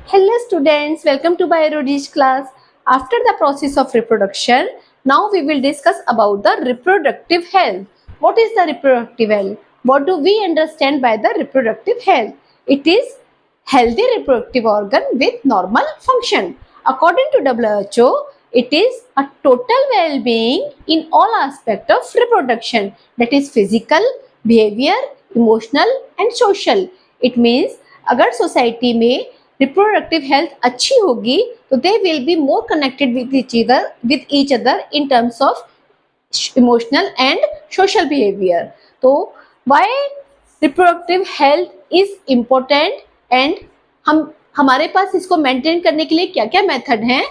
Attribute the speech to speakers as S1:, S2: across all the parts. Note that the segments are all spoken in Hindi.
S1: Hello students, welcome to Biology class. After the process of reproduction, now we will discuss about the reproductive health. What is the reproductive health? What do we understand by the reproductive health? It is healthy reproductive organ with normal function. According to WHO, it is a total well-being in all aspects of reproduction, that is physical, behavior, emotional and social. It means अगर सोसाइटी में रिप्रोडक्टिव हेल्थ अच्छी होगी तो they will be more connected with each other in terms of emotional and social behaviour. तो why reproductive health is important and हमारे पास इसको मेंटेन करने के लिए क्या क्या मेथड हैं,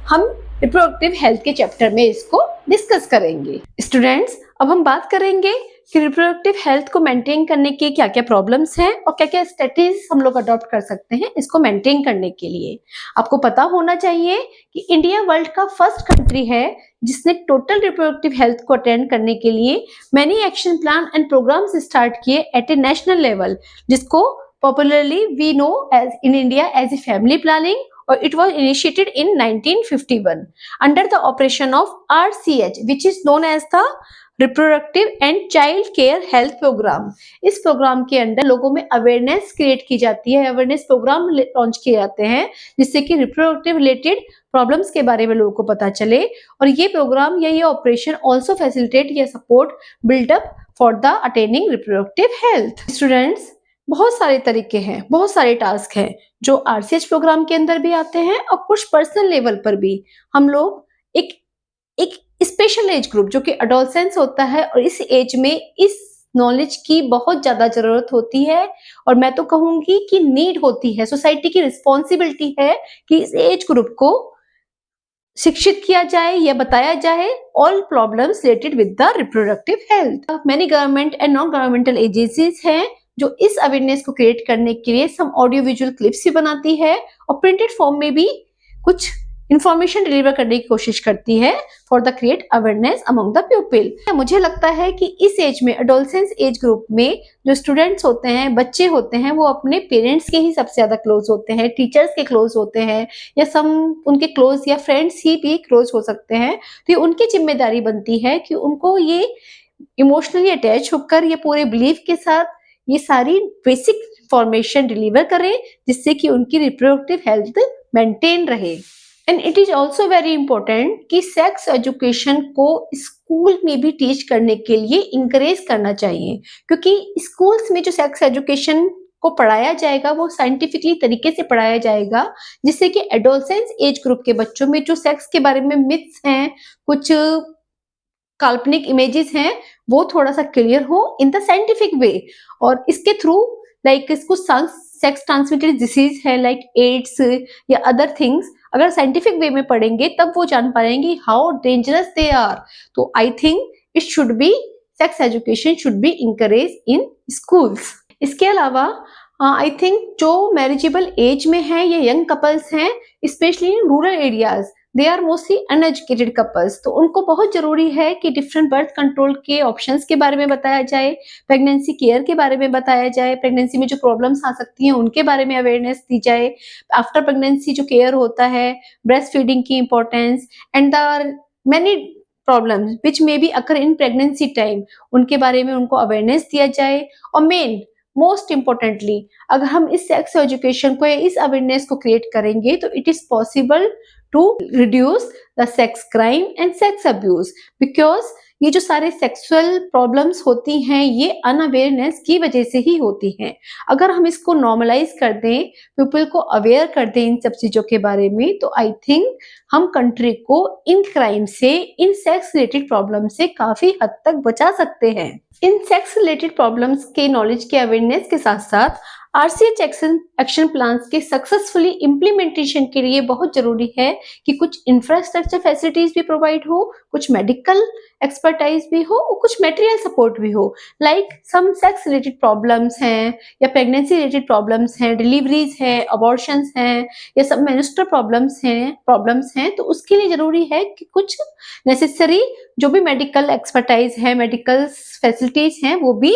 S1: हम रिप्रोडक्टिव हेल्थ के चैप्टर में इसको डिस्कस करेंगे. स्टूडेंट्स, अब हम बात करेंगे कि रिप्रोडक्टिव हेल्थ को मेंटेन करने के क्या क्या प्रॉब्लम्स हैं और क्या क्या स्ट्रेटेजीज हम लोग अडॉप्ट कर सकते हैं इसको मेंटेन करने के लिए. आपको पता होना चाहिए कि इंडिया वर्ल्ड का फर्स्ट कंट्री है जिसने टोटल रिप्रोडक्टिव हेल्थ को अटेंड करने के लिए many action plan and programs start किए एट ए नेशनल लेवल, जिसको popularly we know as in India as a family planning, or it was initiated in 1951 under the operation of RCH, which is known as the reproductive and child care health program. इस प्रोग्राम के अंदर लोगों में अवेयरनेस क्रिएट की जाती है, अवेयरनेस प्रोग्राम लॉन्च किए जाते हैं जिससे कि रिप्रोडक्टिव रिलेटेड प्रॉब्लम्स के बारे में लोगों को पता चले. और ये प्रोग्राम या ये ऑपरेशन ऑल्सो फैसिलिटेट या support buildup for the attaining reproductive health. Students, बहुत सारे तरीके हैं, बहुत सारे टास्क हैं जो आरसीएच प्रोग्राम के अंदर भी आते हैं और कुछ पर्सनल लेवल पर भी हम लोग एक स्पेशल एज ग्रुप जो कि एडोलसेंस होता है और इस एज में इस नॉलेज की बहुत ज्यादा जरूरत होती है और मैं तो कहूंगी कि नीड होती है. सोसाइटी की रिस्पॉन्सिबिलिटी है कि इस एज ग्रुप को शिक्षित किया जाए या बताया जाए all problems related with the reproductive health. Many government and non governmental agencies हैं जो इस अवेयरनेस को क्रिएट करने के लिए सम ऑडियो विजुअल क्लिप्स भी बनाती है और प्रिंटेड फॉर्म में भी कुछ इंफॉर्मेशन डिलीवर करने की कोशिश करती है for the create awareness among the people. मुझे लगता है कि इस एज में एडोलसेंस एज ग्रुप में जो स्टूडेंट्स होते हैं, बच्चे होते हैं, वो अपने पेरेंट्स के ही सबसे ज्यादा क्लोज होते हैं, टीचर्स के क्लोज होते हैं या सम उनके क्लोज या फ्रेंड्स ही भी क्लोज हो सकते हैं. तो ये उनकी जिम्मेदारी बनती है कि उनको ये इमोशनली अटैच होकर ये पूरे बिलीफ के साथ ये सारी बेसिक इंफॉर्मेशन डिलीवर करें जिससे कि उनकी रिप्रोडक्टिव हेल्थ मेंटेन रहे. And it is also very important कि सेक्स एजुकेशन को स्कूल में भी टीच करने के लिए इंकरेज करना चाहिए, क्योंकि स्कूल्स में जो सेक्स एजुकेशन को पढ़ाया जाएगा वो साइंटिफिकली तरीके से पढ़ाया जाएगा जिससे कि एडोलसेंस एज ग्रुप के बच्चों में जो सेक्स के बारे में मिथ्स हैं, कुछ काल्पनिक इमेजेस हैं, वो थोड़ा सा क्लियर हो इन द साइंटिफिक वे. और इसके थ्रू लाइक इसको सेक्स ट्रांसमिटेड डिसीज है लाइक एड्स या अदर थिंग्स अगर साइंटिफिक वे में पढ़ेंगे तब वो जान पाएंगे हाउ डेंजरस दे आर. तो I think it should be sex education should be encourage in schools. इसके अलावा आई थिंक जो मैरिजेबल एज में है या यंग कपल्स हैं specially in rural areas, they are mostly uneducated couples, तो उनको बहुत जरूरी है कि डिफरेंट बर्थ कंट्रोल के ऑप्शंस के बारे में बताया जाए, प्रेगनेंसी केयर के बारे में बताया जाए, प्रेगनेंसी में जो प्रॉब्लम्स आ सकती हैं उनके बारे में अवेयरनेस दी जाए, आफ्टर प्रेगनेंसी जो केयर होता है, ब्रेस्ट फीडिंग की importance and the many problems which may be occur in pregnancy time, उनके बारे में उनको अवेयरनेस दिया जाए. और मेन मोस्ट इम्पोर्टेंटली अगर हम इस सेक्स एजुकेशन को या इस अवेयरनेस को क्रिएट करेंगे तो it is possible to reduce the sex crime and sex abuse, because ये जो सारे सेक्सुअल प्रॉब्लम्स होती हैं ये अनअवेयरनेस की वजह से ही होती हैं. अगर हम इसको नॉर्मलाइज कर दें, पीपल को अवेयर कर दें इन सब चीजों के बारे में, तो आई थिंक हम कंट्री को इन क्राइम से, इन सेक्स रिलेटेड प्रॉब्लम से काफी हद तक बचा सकते हैं. इन सेक्स रिलेटेड प्रॉब्लम्स के नॉलेज के अवेयरनेस के साथ साथ आरसीएच एक्शन प्लान्स के सक्सेसफुली इम्प्लीमेंटेशन के लिए बहुत जरूरी है कि कुछ इंफ्रास्ट्रक्चर फैसिलिटीज भी प्रोवाइड हो, कुछ मेडिकल एक्सपर्टाइज भी हो और कुछ मटेरियल सपोर्ट भी हो. Like some sex related problems हैं या प्रेगनेंसी रिलेटेड प्रॉब्लम्स हैं, डिलीवरीज हैं, अबॉर्शंस हैं या सब मेंस्ट्रुअल प्रॉब्लम्स हैं, तो उसके लिए जरूरी है कि कुछ नेसेसरी जो भी मेडिकल एक्सपर्टाइज है, मेडिकल फैसिलिटीज हैं, वो भी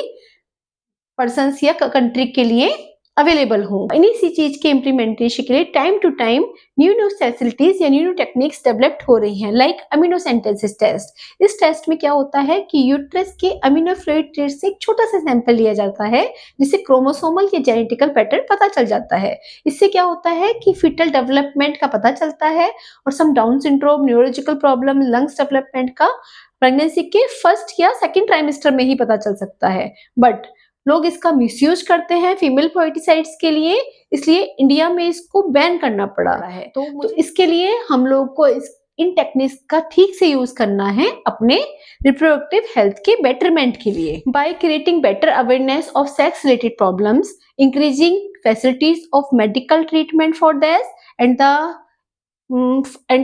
S1: पर्सन्स या कंट्री के लिए अवेलेबल हो। इन्हीं सी चीज के इम्प्लीमेंटेशन के लिए time to time new facilities या न्यू टेक्निक्स डेवलप्ड हो रही हैं, लाइक अमीनोसेंटेसिस टेस्ट। इस टेस्ट में क्या होता है कि यूट्रस के अमीनो फ्लूइड टेस्ट से एक छोटा सा सैंपल लिया जाता है, जिससे क्रोमोसोमल या जेनेटिकल पैटर्न पता चल जाता है। इससे क्या होता है कि फीटल डेवलपमेंट का पता चलता है और some down syndrome, neurological problem, lungs development का प्रेगनेंसी के फर्स्ट या सेकेंड ट्राइमेस्टर में ही पता चल सकता है। बट लोग इसका मिसयूज करते हैं फीमेल पोएटिसाइड्स के लिए, इसलिए इंडिया में इसको बैन करना पड़ा है। तो इसके लिए हम लोग को इन टेक्निक्स का ठीक से यूज करना है अपने रिप्रोडक्टिव हेल्थ के बेटरमेंट के लिए, by creating better awareness of sex related problems, increasing facilities of medical treatment for this and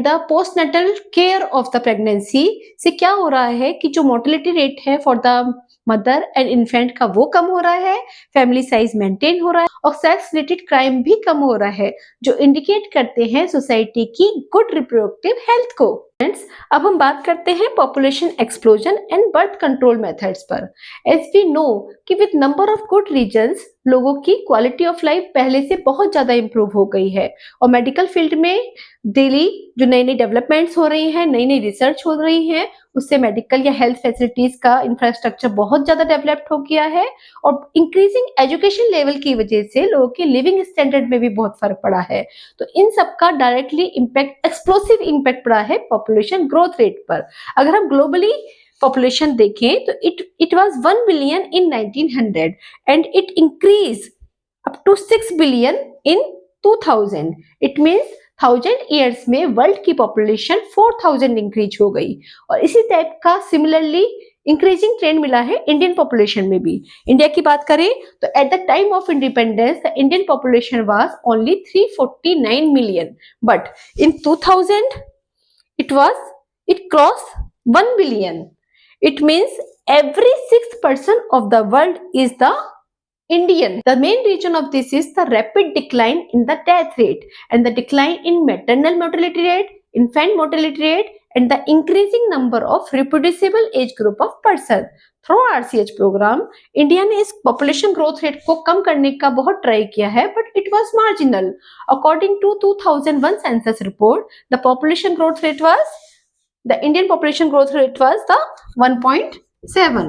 S1: the postnatal care of the pregnancy. से क्या हो रहा है कि जो मोर्टेलिटी रेट है for the mother and infant का वो कम हो रहा है, फैमिली साइज मेंटेन हो रहा है और सेक्स रिलेटेड क्राइम भी कम हो रहा है, जो इंडिकेट करते हैं सोसाइटी की गुड रिप्रोडक्टिव हेल्थ को। फ्रेंड्स, अब हम बात करते हैं population explosion and birth control methods पर। एज वी नो कि with number of good reasons लोगों की क्वालिटी ऑफ लाइफ पहले से बहुत ज्यादा इंप्रूव हो गई है और मेडिकल फील्ड में डेली जो नई नई डेवलपमेंट्स हो रही हैं, नई नई रिसर्च हो रही हैं, उससे मेडिकल या हेल्थ फैसिलिटीज का इंफ्रास्ट्रक्चर बहुत ज्यादा डेवलप्ड हो गया है और इंक्रीजिंग एजुकेशन लेवल की वजह से लोगों के लिविंग स्टैंडर्ड में भी बहुत फर्क पड़ा है। तो इन सब का डायरेक्टली इम्पैक्ट, एक्सप्लोसिव इम्पैक्ट पड़ा है पॉपुलेशन ग्रोथ रेट पर। अगर हम ग्लोबली पॉपुलेशन देखें तो it was 1 billion in 1900 and it increase up to 6 billion in 2000। It means 1000 years में वर्ल्ड की पॉपुलेशन 4000 इंक्रीज हो गई और इसी टाइप का सिमिलरली इंक्रीजिंग ट्रेंड मिला है इंडियन पॉपुलेशन में भी। इंडिया की बात करें तो eight the time of independence the Indian population was only 349 million, but in 2000 it crossed 1 billion. It means every sixth person of the world is the Indian. The main reason of this is the rapid decline in the death rate and the decline in maternal mortality rate, infant mortality rate, and the increasing number of reproducible age group of person. Through RCH program India ने इस पॉपुलेशन ग्रोथ रेट को कम करने का बहुत ट्राई किया है, but it was marginal. According to 2001 census report, the population growth rate was the Indian population growth rate was the 1.7,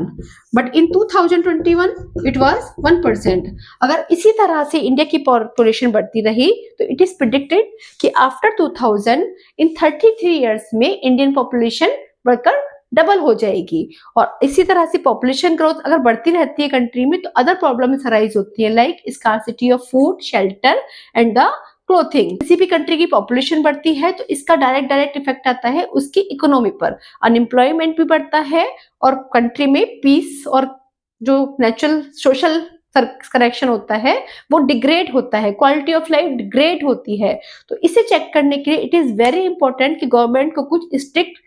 S1: but in 2021 it was 1%. अगर इसी तरह से इंडिया की पॉपुलेशन बढ़ती रही तो इट इज प्रिडिक्टेड कि आफ्टर 2000 इन 33 इयर्स में इंडियन पॉपुलेशन बढ़कर डबल हो जाएगी। और इसी तरह से पॉपुलेशन ग्रोथ अगर बढ़ती रहती है कंट्री में तो अदर प्रॉब्लम्स अराइज होती है, like scarcity of food, shelter and the clothing. किसी भी कंट्री की पॉपुलेशन बढ़ती है तो इसका डायरेक्ट इफेक्ट आता है उसकी इकोनॉमी पर, अनएम्प्लॉयमेंट भी बढ़ता है और कंट्री में पीस और जो नेचुरल सोशल कनेक्शन होता है वो डिग्रेड होता है, क्वालिटी ऑफ लाइफ डिग्रेड होती है। तो इसे चेक करने के लिए इट इज वेरी इंपॉर्टेंट कि गवर्नमेंट को कुछ स्ट्रिक्ट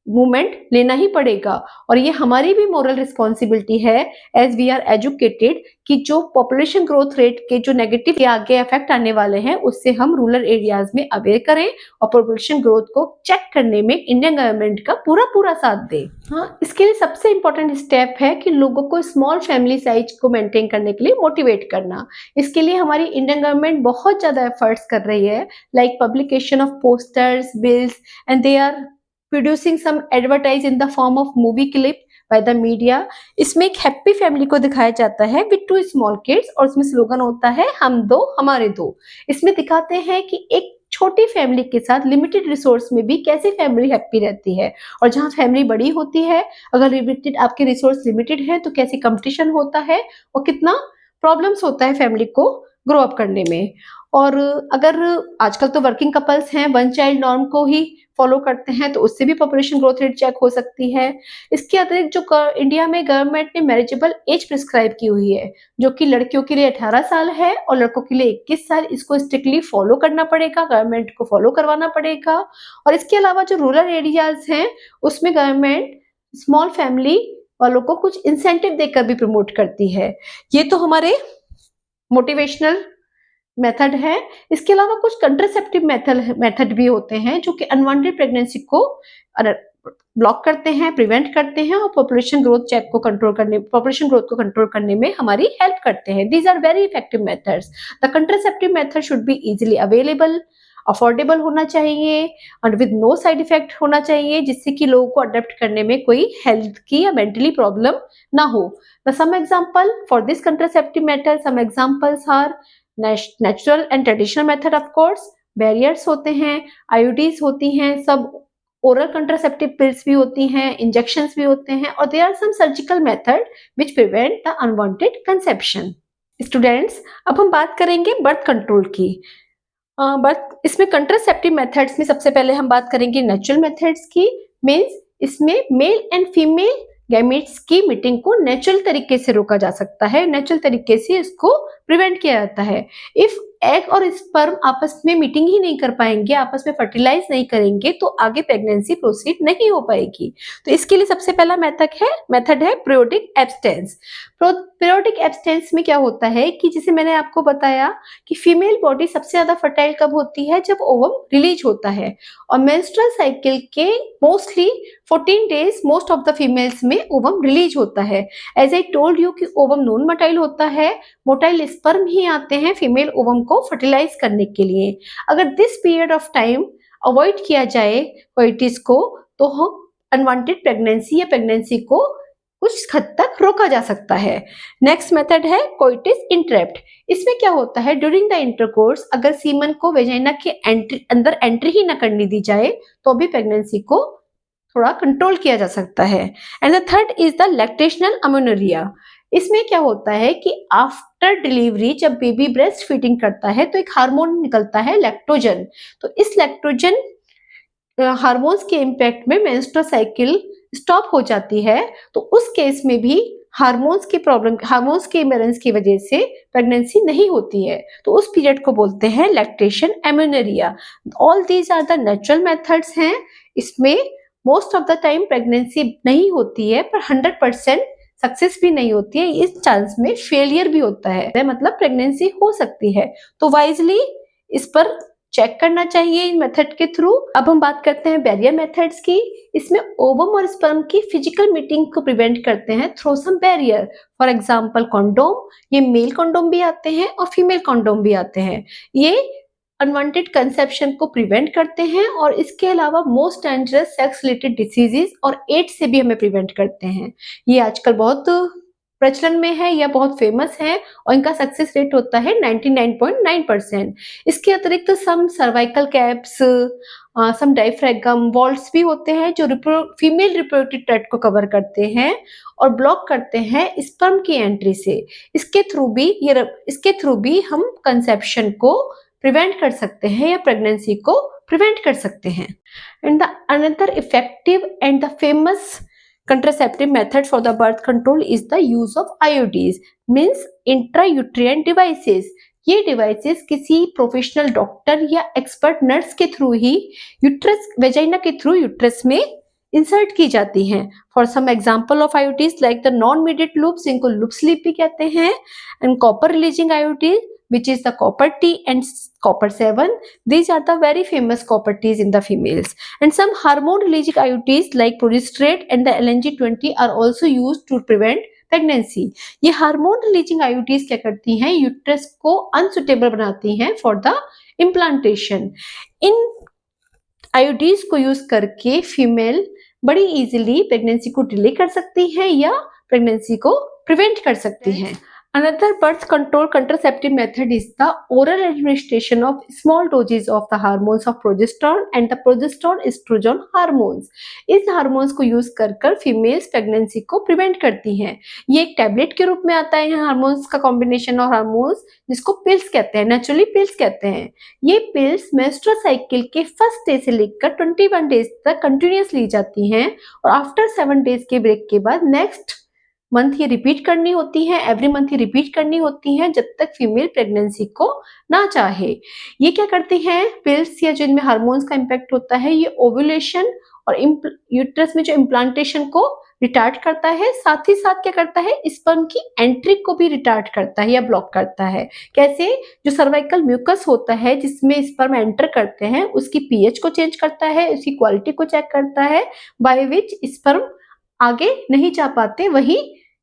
S1: मूवमेंट लेना ही पड़ेगा और ये हमारी भी मोरल रिस्पॉन्सिबिलिटी है एज वी आर एजुकेटेड कि जो पॉपुलेशन ग्रोथ रेट के जो नेगेटिव या आगे इफेक्ट आने वाले हैं उससे हम रूरल एरियाज में अवेयर करें और पॉपुलेशन ग्रोथ को चेक करने में इंडियन गवर्नमेंट का पूरा साथ दे। हाँ, इसके लिए सबसे इंपॉर्टेंट स्टेप है कि लोगों को स्मॉल फैमिली साइज को मेंटेन करने के लिए मोटिवेट करना। इसके लिए हमारी इंडियन गवर्नमेंट बहुत ज्यादा एफर्ट्स कर रही है, like publication of posters, bills and they are producing some advertise in the form of movie clip by the media। इसमें एक हैप्पी फैमिली को दिखाया जाता है with 2 small kids और इसमें स्लोगन होता है हम दो हमारे दो। इसमें दिखाते हैं कि एक छोटी फैमिली के साथ लिमिटेड रिसोर्स में भी कैसे फैमिली हैप्पी रहती है और जहाँ फैमिली बड़ी होती है, अगर लिमिटेड आपके रिसोर्स लिमिटेड है तो कैसे कंपटीशन होता है और कितना प्रॉब्लम्स होता है फैमिली को ग्रो अप करने में। और अगर आजकल तो वर्किंग कपल्स हैं, 1 चाइल्ड नॉर्म को ही फॉलो करते हैं तो उससे भी पॉपुलेशन ग्रोथ रेट चेक हो सकती है। इसके अतिरिक्त जो इंडिया में गवर्नमेंट ने मैरिजेबल एज प्रिस्क्राइब की हुई है जो कि लड़कियों के लिए 18 साल है और लड़कों के लिए 21 साल, इसको स्ट्रिक्टली फॉलो करना पड़ेगा, गवर्नमेंट को फॉलो करवाना पड़ेगा। और इसके अलावा जो रूरल एरियाज हैं उसमें गवर्नमेंट स्मॉल फैमिली वालों को कुछ इंसेंटिव देकर भी प्रमोट करती है। ये तो हमारे मोटिवेशनल मेथड है। इसके अलावा कुछ कंट्रासेप्टिव मेथड भी होते हैं जो कि अनवांटेड प्रेगनेंसी को ब्लॉक करते हैं, प्रिवेंट करते हैं और पॉपुलेशन ग्रोथ को कंट्रोल करने में हमारी हेल्प करते हैं. These are very effective methods. The contraceptive method should be easily available, affordable होना चाहिए और विद नो साइड इफेक्ट होना चाहिए, जिससे कि लोगों को अडेप्ट करने में कोई हेल्थ की या मेंटली प्रॉब्लम ना हो. Some example for this contraceptive method, some examples are natural and traditional method, of course, barriers होते हैं, आईयूडीज होती हैं, सब ओरल कंट्रासेप्टिव पिल्स भी होती हैं, इंजेक्शंस भी होते हैं और there are some surgical method which prevent the unwanted conception. Students, अब हम बात करेंगे बर्थ कंट्रोल की. बर्थ इसमें कंट्रासेप्टिव मेथड्स में सबसे पहले हम बात करेंगे नेचुरल मेथड्स की. मीन्स इसमें मेल एंड फीमेल गैमेट्स की मीटिंग को नेचुरल तरीके से रोका जा सकता है, नेचुरल तरीके से इसको प्रिवेंट किया जाता है. इफ एग और स्पर्म आपस में मीटिंग ही नहीं कर पाएंगे, आपस में फर्टिलाइज नहीं करेंगे, तो आगे प्रेगनेंसी प्रोसीड नहीं हो पाएगी. तो इसके लिए सबसे पहला मेथड है पीरियोडिक एब्स्टेंस. पीरियोडिक एब्स्टेंस में क्या होता है कि जैसे मैंने आपको बताया कि फीमेल बॉडी सबसे ज्यादा फर्टाइल कब होती है, जब ओवम रिलीज होता है. और मेंस्ट्रुअल साइकिल के mostly 14 days most of the females में ओवम रिलीज होता है. एज आई टोल्ड यू कि ओवम नॉन मोटाइल होता है, मोटाइल स्पर्म ही आते हैं फीमेल ओवम को फर्टिलाइज करने के लिए. अगर this period of time avoid किया जाए कोइटिस को, तो हम अनवांटेड प्रेगनेंसी या प्रेगनेंसी को कुछ हद तक रोका जा सकता है. नेक्स्ट मेथड है कोइटिस इंटरप्ट. इसमें क्या होता है, ड्यूरिंग द इंटरकोर्स अगर सीमन को वेजाइना के अंदर एंट्री ही ना करने दी जाए, तो भी प्रेगनेंसी को थोड़ा कंट्रोल किया जा सकता है. And the third is the lactational amenorrhoea. इसमें क्या होता है कि आफ्टर डिलीवरी जब बेबी ब्रेस्ट फीडिंग करता है तो एक हार्मोन निकलता है लैक्टोजन. तो इस लैक्टोजन हार्मोन्स के इम्पैक्ट में मेंस्ट्रुअल साइकिल स्टॉप हो जाती है. तो उस केस में भी हार्मोन्स के इम्बैलेंस की वजह से प्रेगनेंसी नहीं होती है. तो उस पीरियड को बोलते हैं lactation amenorrhea. All these are the natural methods हैं. इसमें most of the time pregnancy नहीं होती है, पर 100% सक्सेस भी नहीं होती है. इस चांस में फेलियर भी होता है, मतलब प्रेगनेंसी हो सकती है. तो वाइजली इस पर चेक करना चाहिए इन मेथड के थ्रू. अब हम बात करते हैं बैरियर मेथड्स की. इसमें ओवम और स्पर्म की फिजिकल मीटिंग को प्रिवेंट करते हैं through some barrier. For example condom. ये मेल कंडोम भी आते हैं और फीमेल कंडोम भी आते हैं. ये अनवांटेड कंसेप्शन को प्रिवेंट करते हैं और इसके अलावा most dangerous sex related diseases और एड्स से भी हमें प्रिवेंट करते हैं. ये आजकल बहुत प्रचलन में है या बहुत फेमस है और इनका सक्सेस रेट होता है 99.9%. इसके अतिरिक्त सम सर्वाइकल कैप्स, सम डायफ्रागम वॉल्ट्स भी होते हैं जो फीमेल रिप्रोडक्टिव ट्रैक्ट को कवर करते हैं और ब्लॉक करते हैं स्पर्म की एंट्री से. इसके थ्रू भी हम कंसेप्शन को प्रिवेंट कर सकते हैं या प्रेगनेंसी को प्रिवेंट कर सकते हैं. And the another effective and the famous contraceptive method for the birth control is the use of IUDs, means intrauterine devices. ये डिवाइसेस किसी प्रोफेशनल डॉक्टर या एक्सपर्ट नर्स के थ्रू ही वेजाइना के थ्रू यूट्रस में इंसर्ट की जाती हैं. For some example of IUDs like the non mediate loops, जिनको लूप स्लीप भी कहते हैं, and copper releasing IUD which is the copper T and copper 7. These are the very famous copper Ts in the females. And some hormone releasing IUDs like progesterone and the LNG20 are also used to prevent pregnancy. ये हार्मोन रिलीजिंग IUDs क्या करती हैं, यूट्रस को अनसुटेबल बनाती हैं for the implantation. In IUDs को यूज करके फीमेल बड़ी इजीली प्रेगनेंसी को डिले कर सकती है या प्रेगनेंसी को प्रिवेंट कर सकती हैं. Another birth control contraceptive method is the oral administration of small doses of the hormones of progesterone and the progesterone estrogen hormones. इस हार्मोन्स को यूज कर फीमेल्स प्रेगनेंसी को प्रिवेंट करती हैं. ये एक टैबलेट के रूप में आता है हार्मोन्स का कॉम्बिनेशन और हार्मोन्स, जिसको पिल्स कहते हैं, नेचुरली पिल्स कहते हैं. ये पिल्स मेंस्ट्रुअल साइकिल के फर्स्ट डे से लेकर 21 डेज तक कंटिन्यूस ली जाती हैं और आफ्टर 7 डेज के ब्रेक के बाद नेक्स्ट मंथ ये रिपीट करनी होती है, एवरी मंथ ये रिपीट करनी होती है जब तक फीमेल प्रेगनेंसी को ना चाहे. ये क्या करती हैं पिल्स या जिनमें हार्मोन्स का इम्पैक्ट होता है, ये ओव्यूलेशन और यूट्रस में जो इम्प्लांटेशन को रिटार्ड करता है, साथ ही साथ क्या करता है, स्पर्म की एंट्री को भी रिटार्ड करता है या ब्लॉक करता है। कैसे? जो सर्वाइकल म्यूकस होता है जिसमें स्पर्म एंटर करते हैं, उसकी पीएच को चेंज करता है, उसकी क्वालिटी को चेक करता है, बाय विच स्पर्म आगे नहीं जा पाते, वही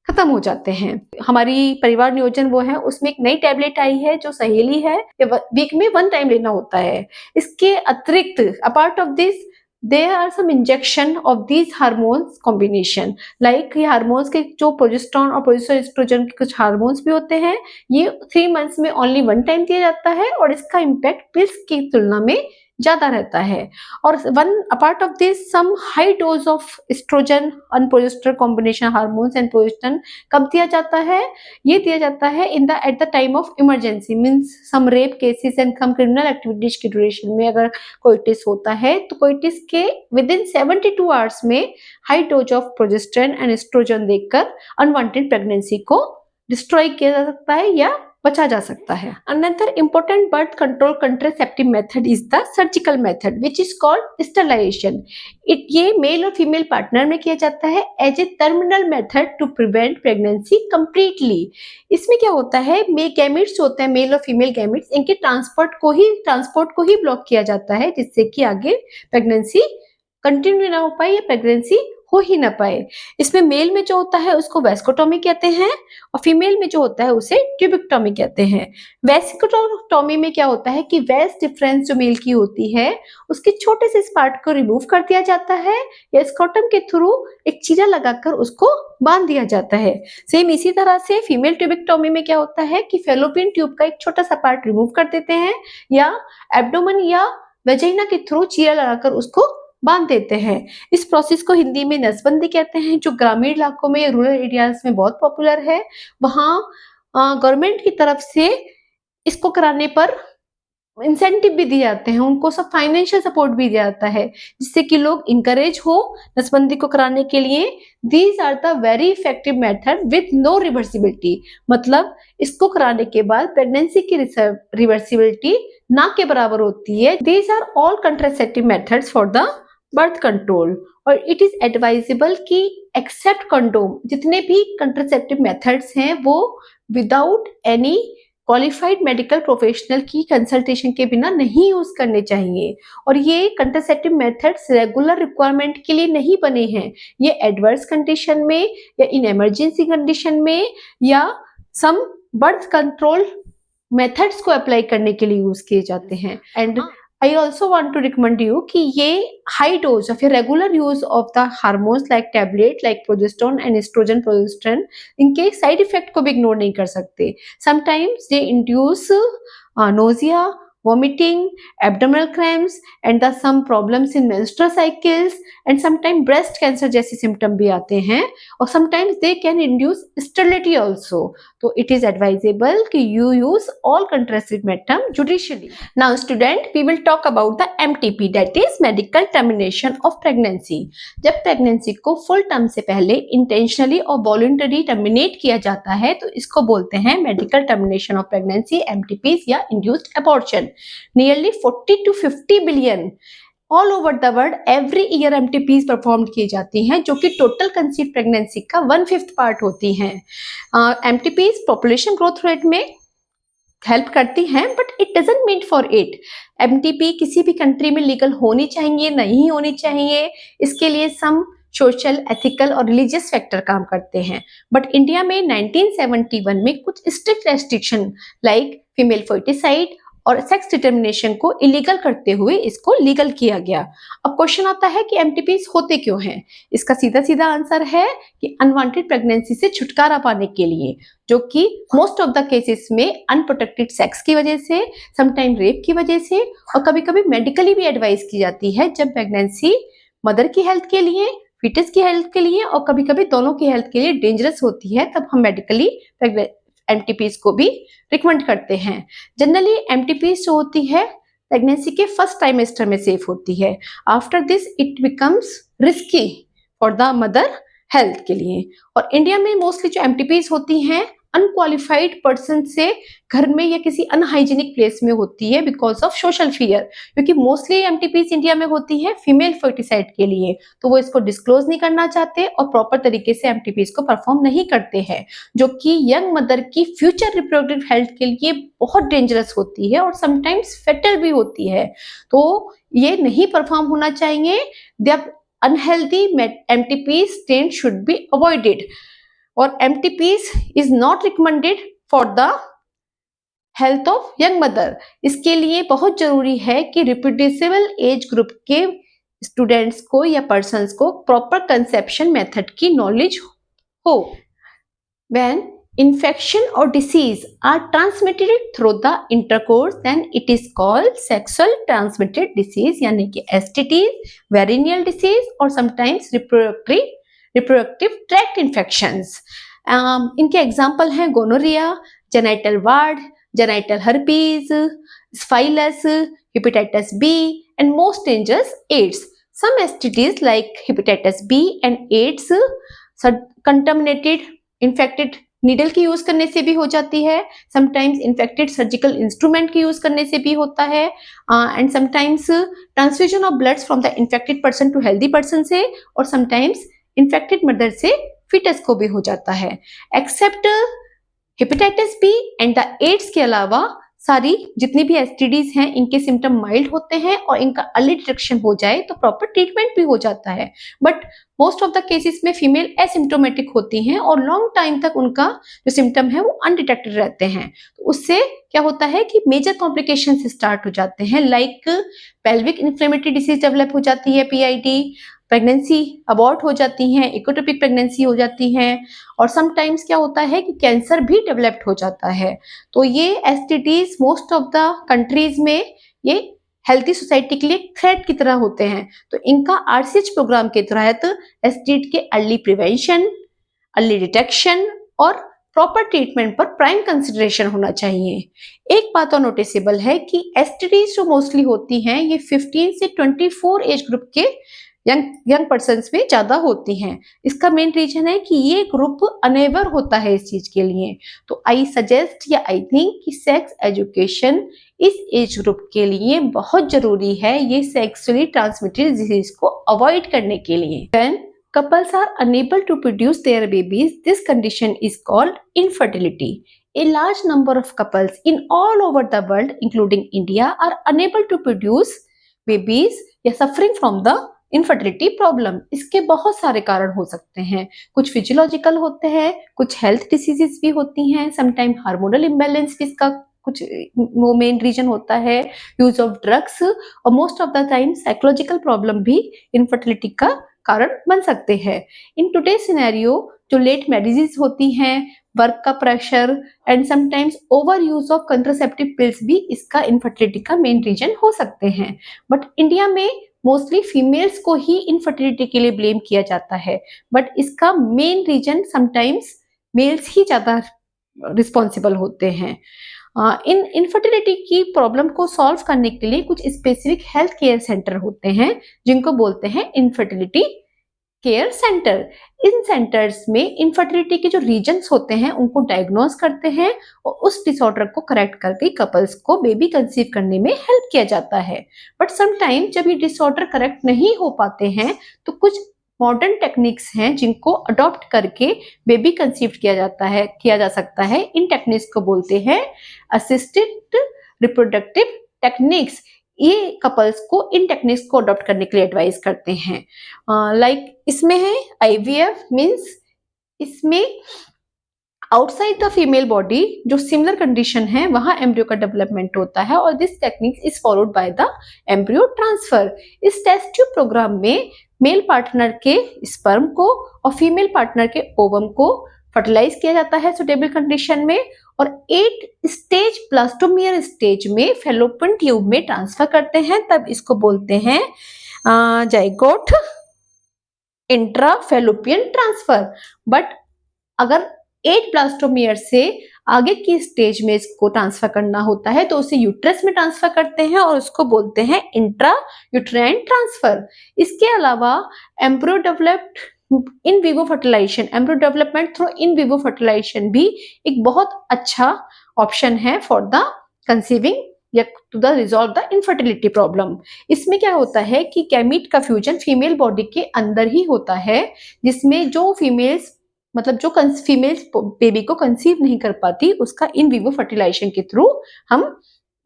S1: खत्म हो जाते हैं। हमारी परिवार नियोजन वो है, उसमें एक नई टैबलेट आई है जो सहेली है, वीक में 1 टाइम लेना होता है। इसके अतिरिक्त apart of this there are some injection of these hormones combination, like ये हार्मोन्स के जो प्रोजेस्टेरोन और प्रोजेस्टेरोन के कुछ हार्मोन्स भी होते हैं, ये 3 मंथ्स में ओनली 1 टाइम दिया जाता है और इसका इम्पैक्ट पिल्स की तुलना में ज्यादा रहता है। और one apart of this some high dose of estrogen and progesterone combination hormones and progesterone कब दिया जाता है? ये दिया जाता है at the time of emergency, means some rape cases and some criminal activities के ड्यूरेशन में अगर कोइटिस होता है तो कोइटिस के विद इन 72 आवर्स में high dose of progesterone and estrogen देकर अनवांटेड प्रेगनेंसी को डिस्ट्रॉय किया जा सकता है या बचा जा सकता है। Another important birth control contraceptive method is the surgical method, which is called sterilization. ये मेल और फीमेल पार्टनर में किया जाता है as a terminal method to prevent pregnancy completely. इसमें क्या होता है, गैमेट्स होते हैं, मेल और फीमेल गैमेट्स, इनके ट्रांसपोर्ट को ही ब्लॉक किया जाता है जिससे कि आगे प्रेगनेंसी कंटिन्यू ना हो पाए या प्रेगनेंसी हो ही ना पाए। इसमें मेल में जो होता है उसको वेस्कोटॉमी कहते हैं और फीमेल में जो होता है उसे ट्यूबिक्टॉमी कहते हैं। वेस्कोटॉमी में क्या होता है कि वेस्ट डिफरेंस जो मेल की होती है उसके छोटे से पार्ट को रिमूव कर दिया जाता है या स्कॉटम के थ्रू एक चीरा लगाकर उसको बांध दिया जाता है। सेम इसी तरह से फीमेल ट्यूबिक्टॉमी में क्या होता है कि फेलोपियन ट्यूब का एक छोटा सा पार्ट रिमूव कर देते हैं या एब्डोमेन या वेजाइना के थ्रू चीरा लगाकर उसको बांध देते हैं। इस प्रोसेस को हिंदी में नसबंदी कहते हैं, जो ग्रामीण इलाकों में, रूरल एरियाज में बहुत पॉपुलर है। वहाँ गवर्नमेंट की तरफ से इसको कराने पर इंसेंटिव भी दिए जाते हैं, उनको सब फाइनेंशियल सपोर्ट भी दिया जाता है जिससे कि लोग इंकरेज हो नसबंदी को कराने के लिए। These are the very effective method with no reversibility, मतलब इसको कराने के बाद प्रेगनेंसी की रिवर्सिबिलिटी ना के बराबर होती है। These are all contraceptive methods for the birth control और इट इज एडवाइजेबल कि एक्सेप्ट कंडोम, जितने भी कंट्रासेप्टिव मेथड्स हैं वो without any qualified medical professional की कंसल्टेशन के बिना नहीं यूज करने चाहिए। और ये कंट्रासेप्टिव मेथड्स रेगुलर रिक्वायरमेंट के लिए नहीं बने हैं, ये एडवर्स कंडीशन में या इन इमरजेंसी कंडीशन में या सम बर्थ कंट्रोल मेथड्स को अप्लाई करने के लिए यूज किए जाते हैं। And I also want to recommend you कि ये high dose of regular use of the hormones like tablet like progesterone and estrogen progesterone इनके side effect को भी ignore नहीं कर सकते। Sometimes they induce nausea, vomiting, abdominal cramps and the some problems in menstrual cycles and sometimes breast cancer जैसे symptom भी आते हैं और sometimes they can induce sterility also. तो it is advisable कि you use all contraceptive method judiciously. Now student, we will talk about the MTP, that is medical termination of pregnancy. जब pregnancy को full term से पहले intentionally और voluntarily terminate किया जाता है तो इसको बोलते हैं medical termination of pregnancy, MTPs या induced abortion. Nearly 40 to 50 billion all over the world every year MTPs perform की जाती हैं जो कि टोटल कंसीव प्रेगनेंसी का 1/5 पार्ट होती हैं। MTPs पॉपुलेशन ग्रोथ रेट में हेल्प करती हैं but it doesn't mean for it MTP किसी भी कंट्री में लीगल होनी चाहिए नहीं होनी चाहिए, इसके लिए सम सोशल, एथिकल और रिलीजियस फैक्टर काम करते हैं। बट इंडिया में 1971 में कुछ स्ट्रिक्ट रेस्ट्रिक्शन लाइक फीमेल फोर्टिसाइड और सेक्स डिटर्मिनेशन को इलीगल करते हुए इसको लीगल किया गया। अब क्वेश्चन आता है कि MTPs होते क्यों हैं? इसका सीधा सीधा आंसर है कि अनवांटेड प्रेगनेंसी से छुटकारा पाने के लिए, जो कि मोस्ट ऑफ द केसेस में अनप्रोटेक्टेड सेक्स की वजह से, समटाइम रेप की वजह से और कभी कभी मेडिकली भी एडवाइस की जाती है जब प्रेगनेंसी मदर की हेल्थ के लिए, फीटस की हेल्थ के लिए और कभी कभी दोनों की हेल्थ के लिए डेंजरस होती है, तब हम मेडिकली MTPs को भी रिकमेंड करते हैं। जनरली MTPs जो होती है प्रेगनेंसी के फर्स्ट ट्राइमेस्टर में सेफ होती है। After this it becomes risky for the mother health के लिए। और इंडिया में मोस्टली जो MTPs होती हैं अनक्वालिफाइड पर्सन से घर में या किसी अनहाइजीनिक प्लेस में होती है बिकॉज ऑफ सोशल फियर, क्योंकि मोस्टली एमटीपीज इंडिया में होती है फीमेल फर्टिसाइड के लिए, तो वो इसको डिस्क्लोज नहीं करना चाहते और प्रॉपर तरीके से एमटीपीज को परफॉर्म नहीं करते हैं, जो कि यंग मदर की फ्यूचर रिप्रोडक्टिव हेल्थ के लिए बहुत डेंजरस होती है और समटाइम्स फेटल भी होती है। तो ये नहीं परफॉर्म होना चाहिए। The unhealthy MTP stain should be avoided और MTPs is not recommended for the health of young mother. इसके लिए बहुत जरूरी है कि रिप्रोड्यूसिबल एज ग्रुप के स्टूडेंट्स को या पर्सन्स को प्रॉपर कंसेप्शन मेथड की नॉलेज हो। When infection or disease are transmitted through the intercourse, then it is called sexual transmitted disease, यानी कि STDs, venereal disease और sometimes reproductive tract infections. इनके एग्जाम्पल हैं gonorrhea, genital wart, genital herpes, syphilis, hepatitis B and most dangerous AIDS. Some STDs like hepatitis B and AIDS contaminated infected needle की यूज करने से भी हो जाती है, समटाइम्स इन्फेक्टेड सर्जिकल इंस्ट्रूमेंट की यूज करने से भी होता है, and sometimes transfusion of bloods from the infected person to healthy person से, और समटाइम्स इन्फेक्टेड मदर से फीटस को भी हो जाता है। Except hepatitis B and the AIDS के अलावा सारी जितनी भी एसटीडीज हैं इनके सिम्टम माइल्ड होते हैं और इनका अर्ली डिटेक्शन हो जाए तो प्रॉपर ट्रीटमेंट भी हो जाता है। But most of the cases में फीमेल एसिम्टोमेटिक होती हैं और लॉन्ग टाइम तक उनका जो सिम्टम है वो अनडिटेक्टेड रहते हैं, तो उससे क्या होता है कि मेजर कॉम्प्लिकेशन स्टार्ट हो जाते हैं, like pelvic inflammatory disease develop हो जाती है, पीआईडी, प्रेगनेंसी अबॉर्ट हो जाती हैं, इकोटोपिक प्रेगनेंसी हो जाती हैं, और समटाइम्स क्या होता है कि कैंसर भी डेवलप्ड हो जाता है। तो ये STDs most of the countries में ये हेल्थी सोसाइटी के लिए थ्रेट की तरह होते हैं, तो इनका आरसीएच प्रोग्राम के तहत एसटीडी के अर्ली प्रिवेंशन, अर्ली डिटेक्शन और प्रॉपर ट्रीटमेंट पर प्राइम कंसिडरेशन होना चाहिए। एक बात और नोटिसेबल है कि एसटीडीज जो मोस्टली होती हैं ये 15 से 24 एज ग्रुप के यंग पर्सन्स में ज्यादा होती हैं। इसका मेन रीजन है कि ये ग्रुप अनेवर होता है इस चीज के लिए, तो आई सजेस्ट या आई थिंक कि सेक्स एजुकेशन इस एज ग्रुप के लिए बहुत जरूरी है, ये सेक्सुअली ट्रांसमिटेड डिजीज को अवॉइड करने के लिए। When couples are unable to produce their babies, this condition is called infertility. A large number of couples in all over the world, including India, are unable to produce babies या suffering from the infertility problem. इसके बहुत सारे कारण हो सकते हैं, कुछ फिजियोलॉजिकल होते हैं, कुछ हेल्थ डिसीजेस भी होती हैं, समटाइम हार्मोनल इम्बैलेंस भी इसका कुछ वो मेन रीजन होता है, यूज ऑफ ड्रग्स, और most of the time psychological problem भी इनफर्टिलिटी का कारण बन सकते हैं। इन टुडे सिनेरियो जो लेट मैरिजेस होती हैं, वर्क का pressure and sometimes over use of contraceptive pills भी इसका इनफर्टिलिटी का मेन रीजन हो सकते हैं। बट इंडिया में मोस्टली फीमेल्स को ही इनफर्टिलिटी के लिए ब्लेम किया जाता है, बट इसका मेन रीजन समटाइम्स मेल्स ही ज्यादा रिस्पॉन्सिबल होते हैं। इन इनफर्टिलिटी की प्रॉब्लम को सॉल्व करने के लिए कुछ स्पेसिफिक हेल्थ केयर सेंटर होते हैं जिनको बोलते हैं इनफर्टिलिटी केयर सेंटर। इन सेंटर्स में इनफर्टिलिटी के जो रीजन्स होते हैं उनको डायग्नोज करते हैं और उस डिसऑर्डर को करेक्ट करके कपल्स को बेबी कंसीव करने में हेल्प किया जाता है। बट समटाइम जब ये डिसऑर्डर करेक्ट नहीं हो पाते हैं तो कुछ मॉडर्न टेक्निक्स हैं जिनको अडॉप्ट करके बेबी कंसीव किया जा सकता है। इन टेक्निक्स को बोलते हैं असिस्टेड रिप्रोडक्टिव टेक्निक्स। ये कपल्स को इन टेक्निक्स को अडॉप्ट करने के लिए एडवाइस करते हैं। लाइक इसमें है आईवीएफ, मींस इसमें आउटसाइड द फीमेल बॉडी जो सिमिलर कंडीशन है वहां एम्ब्रियो का डेवलपमेंट होता है और this technique is followed by the embryo transfer. इस टेस्ट ट्यूब प्रोग्राम में मेल पार्टनर के स्पर्म को और फीमेल पार्टनर के ओवम को फर्टिलाइज किया जाता है सुटेबल कंडीशन में और 8 स्टेज ब्लास्टोमियर स्टेज में फैलोपियन ट्यूब में ट्रांसफर करते हैं, तब इसको बोलते हैं जाइगोट इंट्राफैलोपियन ट्रांसफर। बट अगर 8 ब्लास्टोमियर से आगे की स्टेज में इसको ट्रांसफर करना होता है तो उसे यूट्रस में ट्रांसफर करते हैं और उसको बोलते हैं इंट्रा यूट्राइन ट्रांसफर। इसके अलावा embryo developed in vivo fertilization, embryo development through in vivo fertilization भी एक बहुत अच्छा ऑप्शन है फॉर द कंसीविंग या to the resolve the infertility problem. इसमें क्या होता है कि गैमीट का फ्यूजन फीमेल बॉडी के अंदर ही होता है, जिसमें जो फीमेल्स मतलब जो फीमेल्स बेबी को कंसीव नहीं कर पाती उसका इन विवो फर्टिलाइजेशन के थ्रू हम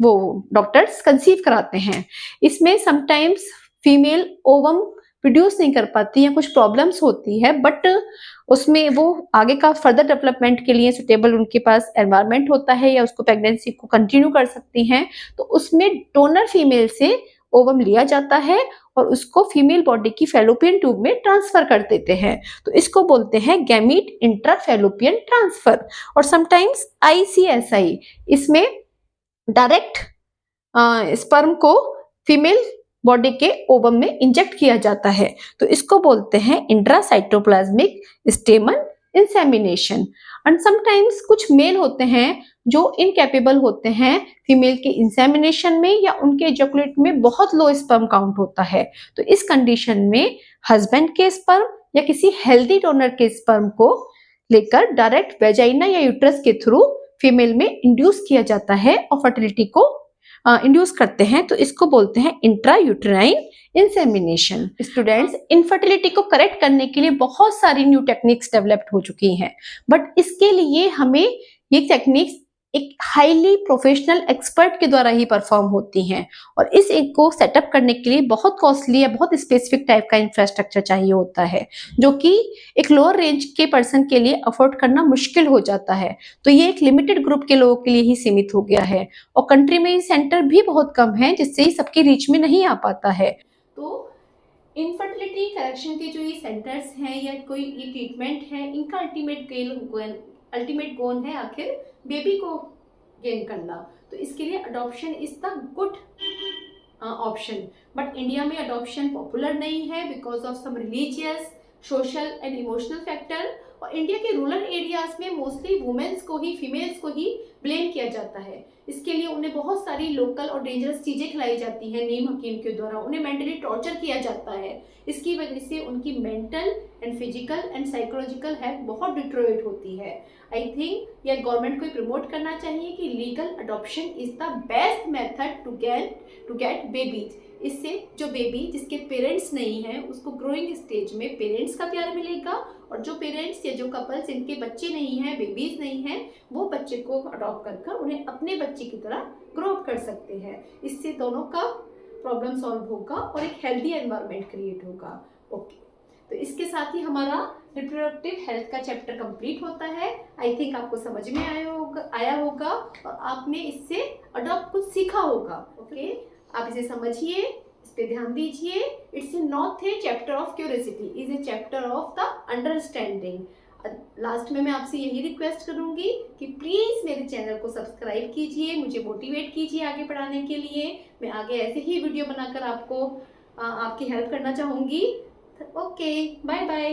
S1: वो डॉक्टर्स कंसीव कराते हैं। इसमें समटाइम्स फीमेल ओवम प्रोड्यूस नहीं कर पाती या कुछ प्रॉब्लम्स होती है, बट उसमें वो आगे का फर्दर डेवलपमेंट के लिए सुटेबल उनके पास एनवायरनमेंट होता है या उसको प्रेगनेंसी को कंटिन्यू कर सकती हैं, तो उसमें डोनर फीमेल से ओवम लिया जाता है और उसको फीमेल बॉडी की फैलोपियन ट्यूब में ट्रांसफर कर देते हैं। तो इसको बोलते हैं गैमीट इंट्राफैलोपियन ट्रांसफर। और समटाइम्स आईसीएसआई, इसमें डायरेक्ट स्पर्म को फीमेल बॉडी के ओवम में इंजेक्ट किया जाता है, तो इसको बोलते हैं इंट्रासाइटोप्लाज्मिक स्टेमन इंसेमिनेशन। एंड समटाइम्स कुछ मेल होते हैं जो इनकैपेबल होते हैं फीमेल के इंसेमिनेशन में या उनके एजैकुलेट में बहुत लो स्पर्म काउंट होता है, तो इस कंडीशन में हस्बैंड के स्पर्म या किसी हेल्दी डोनर के स्पर्म को लेकर डायरेक्ट वेजाइना या यूट्रस के थ्रू फीमेल में इंड्यूस किया जाता है और फर्टिलिटी को इंड्यूस करते हैं, तो इसको बोलते हैं intra uterine insemination. Students, infertility को करेक्ट करने के लिए बहुत सारी न्यू टेक्निक्स डेवलप्ड हो चुकी हैं, बट इसके लिए हमें ये टेक्निक्स एक हाईली प्रोफेशनल एक्सपर्ट के द्वारा ही परफॉर्म होती हैं और इस एक को सेटअप करने के लिए बहुत कॉस्टली या बहुत स्पेसिफिक टाइप का इंफ्रास्ट्रक्चर चाहिए होता है, जो कि एक लोअर रेंज के पर्सन के लिए अफोर्ड करना मुश्किल हो जाता है। तो ये एक लिमिटेड ग्रुप के लोगों के लिए ही सीमित हो गया है और कंट्री में सेंटर भी बहुत कम है, जिससे ही सबके रीच में नहीं आ पाता है। तो इनफर्टिलिटी करेक्शन के जो ये सेंटर्स हैं या कोई ये ट्रीटमेंट है, इनका अल्टीमेट गोल है आखिर बेबी को गेन करना। तो इसके लिए adoption is the good option, but India में अडॉप्शन पॉपुलर नहीं है because of some religious, social and emotional factor. और इंडिया के रूरल एरियाज में मोस्टली वुमेन्स को ही, फीमेल्स को ही ब्लेम किया जाता है। इसके लिए उन्हें बहुत सारी लोकल और डेंजरस चीजें खिलाई जाती हैं नीम हकीम के द्वारा, उन्हें मेंटली टॉर्चर किया जाता है। इसकी वजह से उनकी mental and physical and psychological health बहुत डिट्रोइट होती है। आई थिंक यह गवर्नमेंट को प्रमोट करना चाहिए कि legal adoption is the best method to get babies. इससे जो बेबी जिसके पेरेंट्स नहीं हैं उसको ग्रोइंग स्टेज में पेरेंट्स का प्यार मिलेगा, और जो पेरेंट्स या जो कपल्स जिनके बच्चे नहीं हैं, बेबीज नहीं हैं, वो बच्चे को अडॉप्ट कर उन्हें अपने बच्चे की तरह ग्रो अप कर सकते हैं। इससे दोनों का प्रॉब्लम सॉल्व होगा और एक हेल्दी एनवायरनमेंट क्रिएट होगा। ओके, तो इसके साथ ही हमारा रिप्रोडक्टिव हेल्थ का चैप्टर कंप्लीट होता है। आई थिंक आपको समझ में आया होगा और आपने इससे अडॉप्ट कुछ सीखा होगा। ओके, आप इसे समझिए, इस पे ध्यान दीजिए। It's not a chapter of curiosity, is a chapter of the understanding. Last में मैं आपसे यही रिक्वेस्ट करूंगी कि प्लीज मेरे चैनल को सब्सक्राइब कीजिए, मुझे मोटिवेट कीजिए आगे पढ़ाने के लिए। मैं आगे ऐसे ही वीडियो बनाकर आपको आपकी हेल्प करना चाहूंगी। Okay, bye bye.